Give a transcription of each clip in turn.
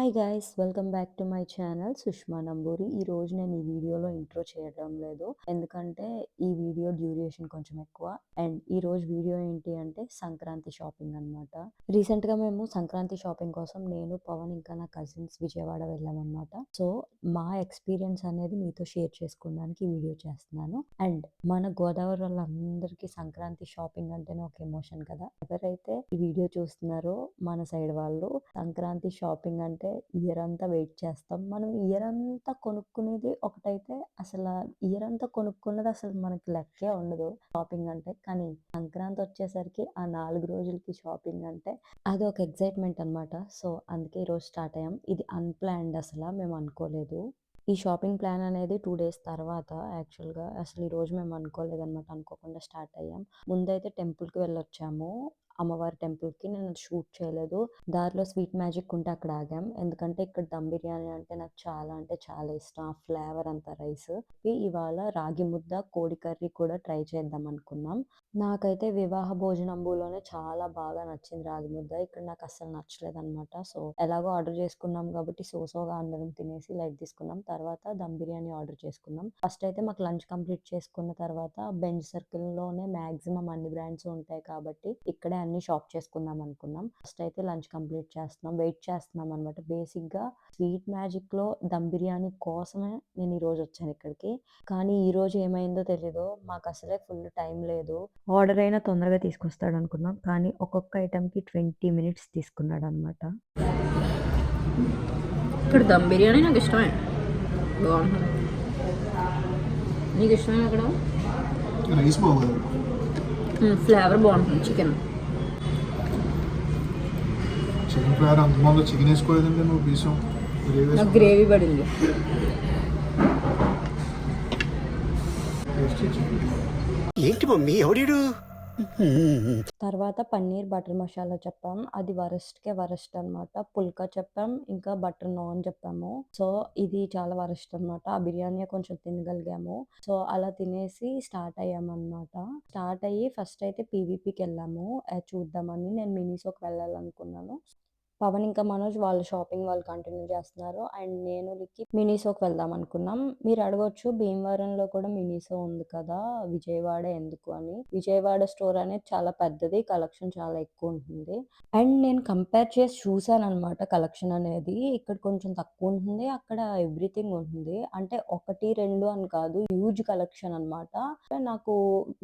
Hi guys welcome back to my channel Sushma Namburi. ఈరోజు నేను ఈ వీడియోలో ఇంట్రో చేయడం లేదు, ఎందుకంటే ఈ వీడియో డ్యూరేషన్ కొంచెం ఎక్కువ. అండ్ ఈరోజు వీడియో ఏంటి అంటే సంక్రాంతి షాపింగ్ అనమాట. రీసెంట్గా మేము సంక్రాంతి షాపింగ్ కోసం నేను పవన్ ఇంకా నా కజిన్స్ విజయవాడ వెళ్ళామన్నమాట. సో మా ఎక్స్పీరియన్స్ అనేది మీతో షేర్ చేసుకోవడానికి ఈ వీడియో చేస్తున్నాను. అండ్ మన గోదావరి వాళ్ళందరికీ సంక్రాంతి షాపింగ్ అంటేనే ఒక ఎమోషన్ కదా. ఎవరైతే ఈ వీడియో చూస్తున్నారో మన సైడ్ వాళ్ళు సంక్రాంతి షాపింగ్ అంటే ఇయర్ అంతా వెయిట్ చేస్తాం. మనం ఇయర్ అంతా కొనుక్కునేది ఒకటైతే అసలు ఇయర్ అంతా కొనుక్కున్నది అసలు మనకి లెక్కే ఉండదు షాపింగ్ అంటే. కానీ సంక్రాంతి వచ్చేసరికి ఆ 4 రోజులకి షాపింగ్ అంటే అది ఒక ఎక్సైట్మెంట్ అనమాట. సో అందుకే ఈరోజు స్టార్ట్ అయ్యాం. ఇది అన్‌ప్లాన్డ్, అసలు మేము అనుకోలేదు. ఈ షాపింగ్ ప్లాన్ అనేది 2 డేస్ తర్వాత యాక్చువల్‌గా అసలు ఈరోజు మేము అనుకోలేదనమాట. అనుకోకుండా స్టార్ట్ అయ్యాం. ముందైతే టెంపుల్‌కి వెళ్ళొచ్చాము. అమ్మవారి టెంపుల్‌కి. నేను షూట్ చేయలేదు. దారిలో స్వీట్ మ్యాజిక్ ఉంటే అక్కడ ఆగాం. ఎందుకంటే ఇక్కడ దమ్ బిర్యానీ అంటే నాకు చాలా అంటే చాలా ఇష్టం. ఆ ఫ్లేవర్ అంతా రైస్. ఇవాళ రాగి ముద్ద, కోడి కర్రీ కూడా ట్రై చేద్దాం అనుకున్నాం. నాకైతే వివాహ భోజనంబులోనే చాలా బాగా నచ్చింది రాగి ముద్ద. ఇక్కడ నాకు అస్సలు నచ్చలేదనమాట. సో ఎలాగో ఆర్డర్ చేసుకున్నాం కాబట్టి సోగా అందరం తినేసి లైట్ తీసుకున్నాం. తర్వాత దమ్ బిర్యానీ ఆర్డర్ చేసుకున్నాం. ఫస్ట్ అయితే మాకు లంచ్ కంప్లీట్ చేసుకున్న తర్వాత బెంజ్ సర్కిల్‌లోనే మాక్సిమం అన్ని బ్రాండ్స్ ఉంటాయి కాబట్టి ఇక్కడే అన్ని షాప్ చేసుకుందాం అనుకున్నాం. ఫస్ట్ అయితే లంచ్ కంప్లీట్ చేస్తున్నాం. వెయిట్ చేస్తున్నాం అనమాట. బేసిక్‌గా స్వీట్ మ్యాజిక్‌లో దమ్ బిర్యానీ కోసమే నేను ఈరోజు వచ్చాను ఇక్కడికి. కానీ ఈరోజు ఏమైందో తెలీదు. మాకు అసలే ఫుల్ టైం లేదు. ఆర్డర్ అయినా తొందరగా తీసుకొస్తాడు అనుకున్నాం. కానీ ఒక్కొక్క ఐటెంకి 20 మినిట్స్ తీసుకున్నాడు అనమాట. ఇక్కడ దమ్ బిర్యానీ నాకు ఇష్టమే, బాగుంటుంది. నీకు ఇష్టమే అక్కడ రైస్ బాగుంది, ఫ్లేవర్ బాగుంటుంది. చికెన్ ఫ్లేవర్ అంత బాగుందో. చికెన్ వేసుకోలేదండి నువ్వు పీసం నాకు గ్రేవీ పడింది. ఏంటి మమ్మీ ఎవడీడు? తర్వాత పన్నీర్ బటర్ మసాలా చెప్పాం. అది వరస్ట్‌కే వరస్ట్ అనమాట. పుల్కా చెప్పాం. ఇంకా బటర్ నాన్ చెప్పాము. సో ఇది చాలా వరస్ట్ అనమాట. ఆ బిర్యానీ కొంచెం తినగలిగాము. సో అలా తినేసి స్టార్ట్ అయ్యామన్నమాట. స్టార్ట్ అయ్యి ఫస్ట్ అయితే పీవీపీకి వెళ్ళాము చూద్దామని. నేను మినీసోకి వెళ్ళాలనుకున్నాను. పవన్ ఇంకా మనోజ్ వాళ్ళ షాపింగ్ వాళ్ళు కంటిన్యూ చేస్తున్నారు. అండ్ నేను లిక్కి మినీసోకి వెళ్దాం అనుకున్నాం. మీరు అడగొచ్చు భీమవరంలో కూడా మినీసో ఉంది కదా, విజయవాడ ఎందుకు అని. విజయవాడ స్టోర్ అనేది చాలా పెద్దది, కలెక్షన్ చాలా ఎక్కువ ఉంటుంది. అండ్ నేను కంపేర్ చేసి చూసాను అనమాట. కలెక్షన్ అనేది ఇక్కడ కొంచెం తక్కువ ఉంటుంది, అక్కడ ఎవ్రీథింగ్ ఉంటుంది. అంటే 1, 2 అని కాదు, హ్యూజ్ కలెక్షన్ అనమాట. నాకు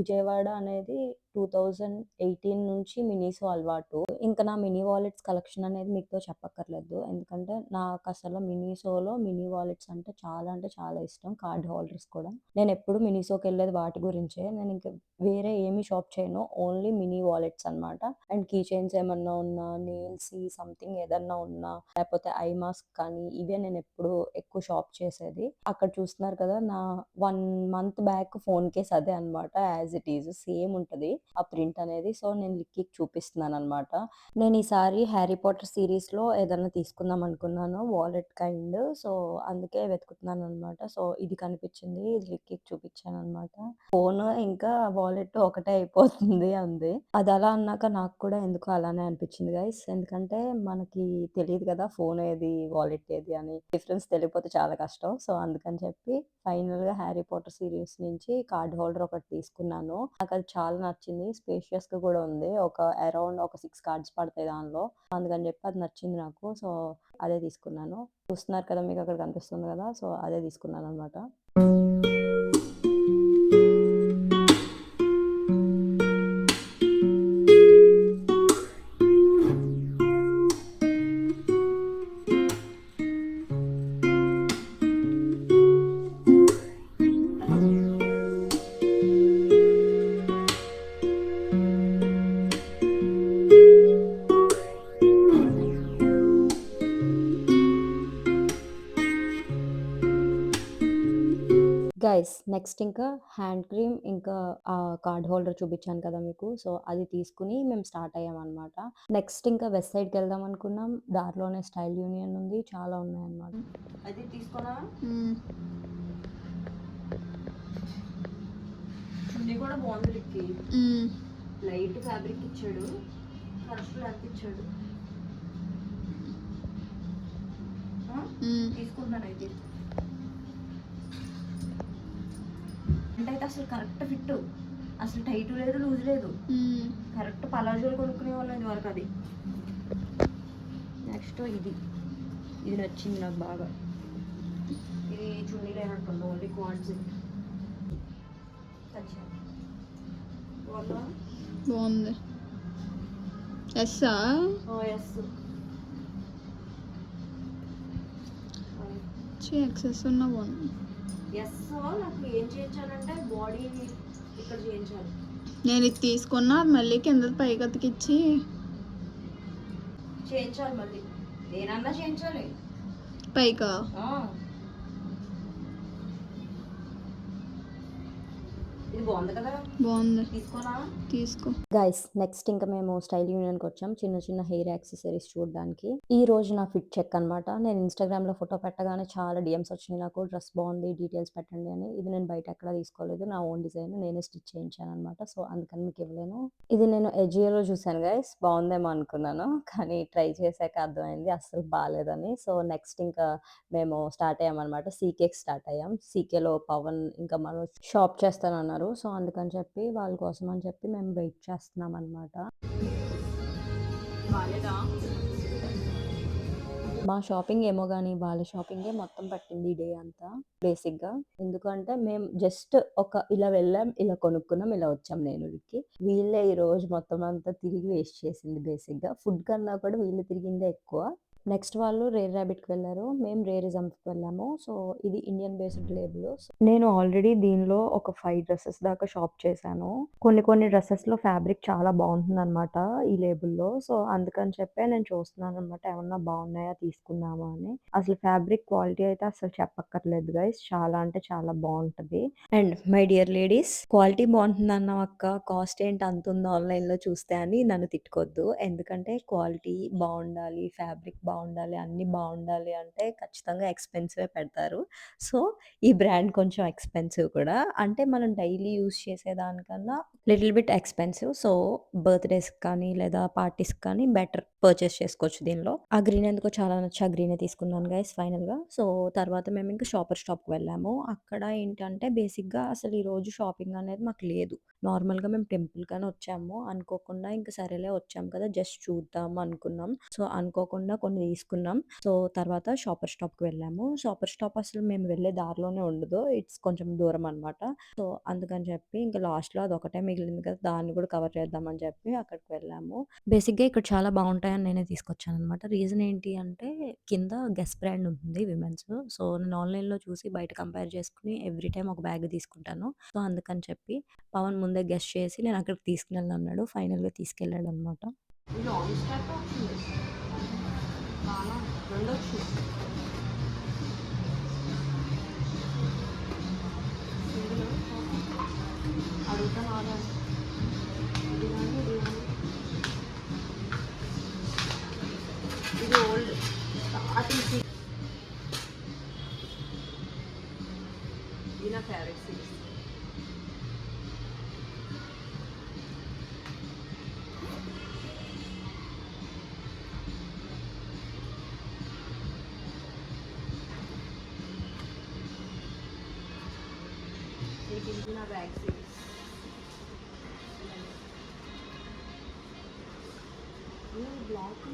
విజయవాడ అనేది 2018 నుంచి మినీసో అలవాటు. ఇంకా నా మినీ వాలెట్స్ కలెక్షన్ అనేది మీతో చెప్పక్కర్లేదు. ఎందుకంటే నాకు అసలు మినీసోలో మినీ వాలెట్స్ అంటే చాలా ఇష్టం. కార్డ్ హోల్డర్స్ కూడా. నేను ఎప్పుడు మినీసోకి వెళ్ళేది వాటి గురించే. నేను ఇంకా వేరే ఏమి షాప్ చేయను. ఓన్లీ మినీ వాలెట్స్ అనమాట. అండ్ కీ చైన్స్ ఏమన్నా ఉన్నా, నెయిల్స్ సంథింగ్ ఏదన్నా ఉన్నా, లేకపోతే ఐ మాస్క్ కానీ ఇవే నేను ఎప్పుడు ఎక్కువ షాప్ చేసేది. అక్కడ చూస్తున్నారు కదా, నా 1 మంత్ బ్యాక్ ఫోన్ కేస్ అదే అనమాట. యాజ్ ఇట్ ఈజ్ సేమ్ ఉంటుంది ఆ ప్రింట్ అనేది. సో నేను లిక్కీకి చూపిస్తున్నాను అనమాట. నేను ఈసారి హ్యారీ పాటర్ సిరీస్లో ఏదైనా తీసుకుందాం అనుకున్నాను వాలెట్ కైండ్. సో అందుకే వెతుకుతున్నాను అనమాట. సో ఇది కనిపించింది, ఇది లిక్కీకి చూపించాను అనమాట. ఫోన్ ఇంకా వాలెట్ ఒకటే అయిపోతుంది అంది. అది అలా అన్నాక నాకు కూడా ఎందుకు అలానే అనిపించింది గైస్. ఎందుకంటే మనకి తెలియదు కదా ఫోన్ ఏది వాలెట్ ఏది అని. డిఫరెన్స్ తెలియకపోతే చాలా కష్టం. సో అందుకని చెప్పి ఫైనల్గా హ్యారీ పాటర్ సిరీస్ నుంచి కార్డ్ హోల్డర్ ఒకటి తీసుకున్నాను. నాకు అది చాలా నచ్చింది. స్పేషియస్గా కూడా ఉంది. అరౌండ్ ఒక 6 కార్డ్స్ పడతాయి దానిలో. అందుకని చెప్పి అది నచ్చింది నాకు. సో అదే తీసుకున్నాను. చూస్తున్నారు కదా, మీకు అక్కడ కనిపిస్తుంది కదా. సో అదే తీసుకున్నాను అనమాట. గైస్ నెక్స్ట్ ఇంకా హ్యాండ్ క్రీమ్ ఇంకా కార్డ్ హోల్డర్ చూపించాను కదా మీకు. సో అది తీసుకుని మేము స్టార్ట్ అయ్యామన్నమాట. నెక్స్ట్ ఇంకా వెస్ట్ సైడ్కి వెళ్దాం అనుకున్నాం. దారిలోనే స్టైల్ యూనియన్ ఉంది, చాలా ఉన్నాయన్నమాట. అది తీసుకున్నా చున్నీ కూడా బాగుంది. లిక్కి లైట్ ఫ్యాబ్రిక్ ఇచ్చాడు, ఖర్చులు ఎంత ఇచ్చాడు. తీసుకుంటానైతే అంటే అయితే అసలు కరెక్ట్ ఫిట్, అసలు టైట్ లేదు లూజ్ లేదు, కరెక్ట్ పలాజోలు కొనుక్కునే వాళ్ళం ఇది వరకు. అది నెక్స్ట్ ఇది ఇది నచ్చింది నాకు బాగా. ఇది చున్నీ లేనట్టుంది, ఓన్లీ క్వాంట్స్. బాగుంది. ఎస్ ఎక్సెస్ ఉన్న బాగుంది. ఎస్ నాకు ఏం చేయించాలంటే బాడీ ఇక్కడ చేయించాలి. నేను ఇది తీసుకున్నా మళ్ళీ కింద పైకి అతికిచ్చి చేయించాలి, మళ్ళీ నేనన్నా చేయించాలి. పైకా ఇది బాగుంది కదా, బాగుంది, తీసుకోనా? తీసుకో. గైస్ నెక్స్ట్ ఇంకా మేము స్టైల్ యూనియన్కి వచ్చాం చిన్న చిన్న హెయిర్ యాక్సెసరీస్ చూడడానికి. ఈ రోజు నా ఫిట్ చెక్ అనమాట. నేను ఇన్స్టాగ్రామ్లో ఫోటో పెట్టగానే చాలా డిఎమ్స్ వచ్చినాయి నాకు, డ్రెస్ బాగుంది డీటెయిల్స్ పెట్టండి అని. ఇది నేను బయట ఎక్కడ తీసుకోలేదు, నా ఓన్ డిజైన్, నేనే స్టిచ్ చేయించాను అనమాట. సో అందుకని మీకు ఇవ్వలేను. ఇది నేను ఎజియోలో చూసాను గైస్, బాగుందేమో అనుకున్నాను, కానీ ట్రై చేశాక అర్థమైంది అస్సలు బాగాలేదని. సో నెక్స్ట్ ఇంకా మేము స్టార్ట్ అయ్యామన్నమాట, సీకేకి స్టార్ట్ అయ్యాం. సీకేలో పవన్ ఇంకా మనం షాప్ చేస్తానన్నారు. సో అందుకని చెప్పి వాళ్ళ కోసం అని చెప్పి మేము వెయిట్ చేస్తున్నాం అనమాట. మా షాపింగ్ ఏమో కానీ వాళ్ళ షాపింగే మొత్తం పట్టింది ఈ డే అంతా బేసిక్గా. ఎందుకంటే మేము జస్ట్ ఇలా వెళ్ళాం, ఇలా కొనుక్కున్నాం, ఇలా వచ్చాం నేనుడికి. వీళ్ళే ఈ రోజు మొత్తం అంతా తిరిగి వేస్ట్ చేసింది బేసిక్గా. ఫుడ్ కన్నా కూడా వీళ్ళు తిరిగిందే ఎక్కువ. నెక్స్ట్ వాళ్ళు రేర్ ర్యాబిట్కి వెళ్ళారు, మేము రేరిజంకి వెళ్ళాము. సో ఇది ఇండియన్ బేస్డ్ లేబుల్. నేను ఆల్రెడీ దీనిలో ఒక 5 డ్రెస్సెస్ దాకా షాప్ చేశాను. కొన్ని డ్రెస్సెస్లో ఫ్యాబ్రిక్ చాలా బాగుంటుంది అనమాట ఈ లేబుల్లో. సో అందుకని చెప్పి నేను చూస్తున్నాను అనమాట, ఏమన్నా బాగున్నాయా తీసుకుందామా అని. అసలు ఫ్యాబ్రిక్ క్వాలిటీ అయితే అసలు చెప్పక్కర్లేదు గైస్, చాలా అంటే చాలా బాగుంటుంది. And my dear ladies, quality బాగుంటుంది అన్న అక్క కాస్ట్ ఏంటి అంత ఉంది ఆన్లైన్లో చూస్తే అని నన్ను తిట్టుకోవద్దు. ఎందుకంటే క్వాలిటీ బాగుండాలి, ఫ్యాబ్రిక్ బాగుండాలి, అన్నీ బాగుండాలి అంటే ఖచ్చితంగా ఎక్స్పెన్సివే పెడతారు. సో ఈ బ్రాండ్ కొంచెం ఎక్స్పెన్సివ్ కూడా, అంటే మనం డైలీ యూస్ చేసేదానికన్నా లిటిల్ బిట్ ఎక్స్పెన్సివ్. సో బర్త్డేస్కి కానీ లేదా పార్టీస్కి కానీ బెటర్ పర్చేస్ చేసుకోవచ్చు దీనిలో. ఆ గ్రీన్ ఎందుకో చాలా నచ్చి ఆ గ్రీనే తీసుకున్నాను గైస్ ఫైనల్గా. సో తర్వాత మేము ఇంకా షాపర్ స్టాప్కి వెళ్ళాము. అక్కడ ఏంటంటే బేసిక్గా అసలు ఈరోజు షాపింగ్ అనేది మాకు లేదు. నార్మల్గా మేము టెంపుల్ కానీ వచ్చాము, అనుకోకుండా ఇంకా సరేలే వచ్చాం కదా జస్ట్ చూద్దాం అనుకున్నాం. సో అనుకోకుండా కొన్ని తీసుకున్నాం. సో తర్వాత షాపర్ స్టాప్కి వెళ్ళాము. షాపర్ స్టాప్ అసలు మేము వెళ్ళే దారిలోనే ఉండదు, ఇట్స్ కొంచెం దూరం అనమాట. సో అందుకని చెప్పి ఇంకా లాస్ట్లో అది ఒకటే మిగిలింది కదా, దాన్ని కూడా కవర్ చేద్దామని చెప్పి అక్కడికి వెళ్ళాము. బేసిక్గా ఇక్కడ చాలా బాగుంటాయని నేనే తీసుకొచ్చాను అనమాట. రీజన్ ఏంటి అంటే కింద గెస్ బ్రాండ్ ఉంటుంది విమెన్స్. సో నేను ఆన్లైన్లో చూసి బయట కంపేర్ చేసుకుని ఎవ్రీ టైం ఒక బ్యాగ్ తీసుకుంటాను. సో అందుకని చెప్పి పవన్ ముందే గెస్ చేసి నేను అక్కడికి తీసుకెళ్ళాను అన్నాడు, ఫైనల్గా తీసుకెళ్ళాడు అనమాట. ఇది ఓల్డ్ స్టార్టింగ్ ఇది నా ఫేవరెట్ సిరీస్. ఇది నా బ్యాగ్ సిరీస్. బ్లాక్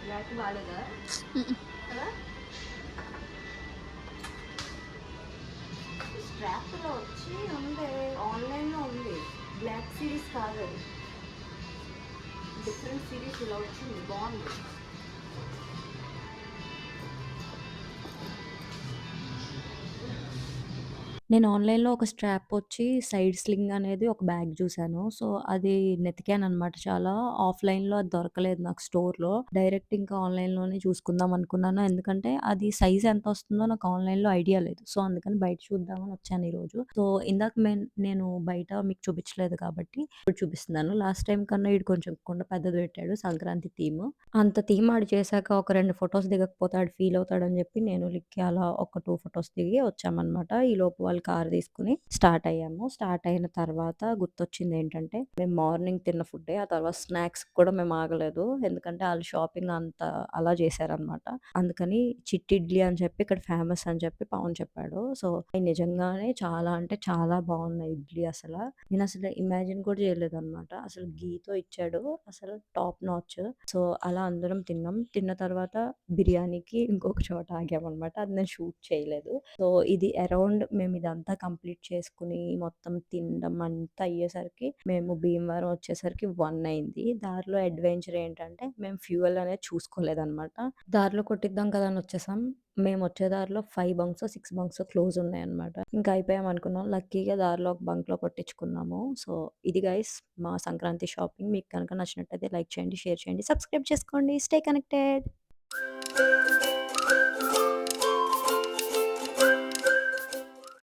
బ్లాక్ బాగాలేదా కదా, స్ట్రాప్లో వచ్చి ఉంది, ఆన్లైన్లో ఉంది, బ్లాక్ సిరీస్ కాదు అది, డిఫరెంట్ సిరీస్ ఇలా వచ్చింది, బాగుంది. నేను ఆన్‌లైన్‌లో ఒక స్ట్రాప్ వచ్చి సైడ్ స్లింగ్ అనేది ఒక బ్యాగ్ చూసాను. సో, అది నెతికాననమాట చాలా. ఆఫ్‌లైన్‌లో అది దొరకలేదు నాకు స్టోర్‌లో. డైరెక్ట్ ఇంకా ఆన్‌లైన్‌లోనే చూసుకుందాం అనుకున్నాను. ఎందుకంటే అది సైజ్ ఎంతొస్తుందో నాకు ఆన్‌లైన్‌లో ఐడియా లేదు. సో, అందుకని బయట చూద్దామని వచ్చాను ఈరోజు. సో, ఇందాక నేను బయట మీకు చూపించలేదు కాబట్టి ఇప్పుడు చూపిస్తున్నాను. లాస్ట్ టైమ్ కన్నా ఈడు కొంచెం కుండ పెద్దది పెట్టాడు, సంక్రాంతి థీమ్. అంత థీమ్ ఆడు చేశాక ఒక 2 ఫోటోస్ దిగకపోతే ఆడు ఫీల్ అవుతాడని చెప్పి నేను లిక్కి అలా ఒక 2 ఫోటోస్ దిగి వచ్చామనమాట. ఈలోపు వాళ్ళు కార్ తీసుకుని స్టార్ట్ అయ్యాము. స్టార్ట్ అయిన తర్వాత గుర్తొచ్చింది ఏంటంటే మేము మార్నింగ్ తిన్న ఫుడ్డే. ఆ తర్వాత స్నాక్స్ కూడా మేము ఆగలేదు. ఎందుకంటే ఆళ్ళు షాపింగ్ అంత అలా చేశారనమాట. అందుకని చిట్టి ఇడ్లీ అని చెప్పి ఇక్కడ ఫేమస్ అని చెప్పి పవన్ చెప్పాడు. సో, అయి నిజంగానే చాలా అంటే చాలా బాగున్నాయి ఇడ్లీ అసల. నేనసలు ఇమాజిన్ కూడా చేయలేదనమాట. అసలు ఘీతో ఇచ్చాడు. అసలు టాప్ నాచ్. సో, అలా అందరం తిన్నాం. తిన్న తర్వాత బిర్యానీకి ఇంకొక చోట ఆగామనమాట. అది నేను షూట్ చేయలేదు. సో, ఇది అరౌండ్ మేమిదంతా కంప్లీట్ చేసుకొని, మొత్తం తినడం అంతా అయ్యేసరికి మేము భీమవరం వచ్చేసరికి 1 అయింది. దారిలో అడ్వెంచర్ ఏంటంటే మేము ఫ్యూయల్ అనేది చూసుకోలేదనమాట. దారిలో కొట్టిద్దాం కదా అని వచ్చేసాం. మేమొచ్చే దారిలో 5 బంక్సో, 6 బంక్సో క్లోజ్ ఉన్నాయన్నమాట. ఇంక అయిపోయామనుకున్నాం. లక్కీగా దారిలో ఒక బంక్‌లో కొట్టించుకున్నాము. సో, ఇది గైస్ మా సంక్రాంతి షాపింగ్. మీకు కనుక నచ్చినట్టయితే లైక్ చేయండి, షేర్ చేయండి, సబ్స్క్రైబ్ చేసుకోండి. Stay connected.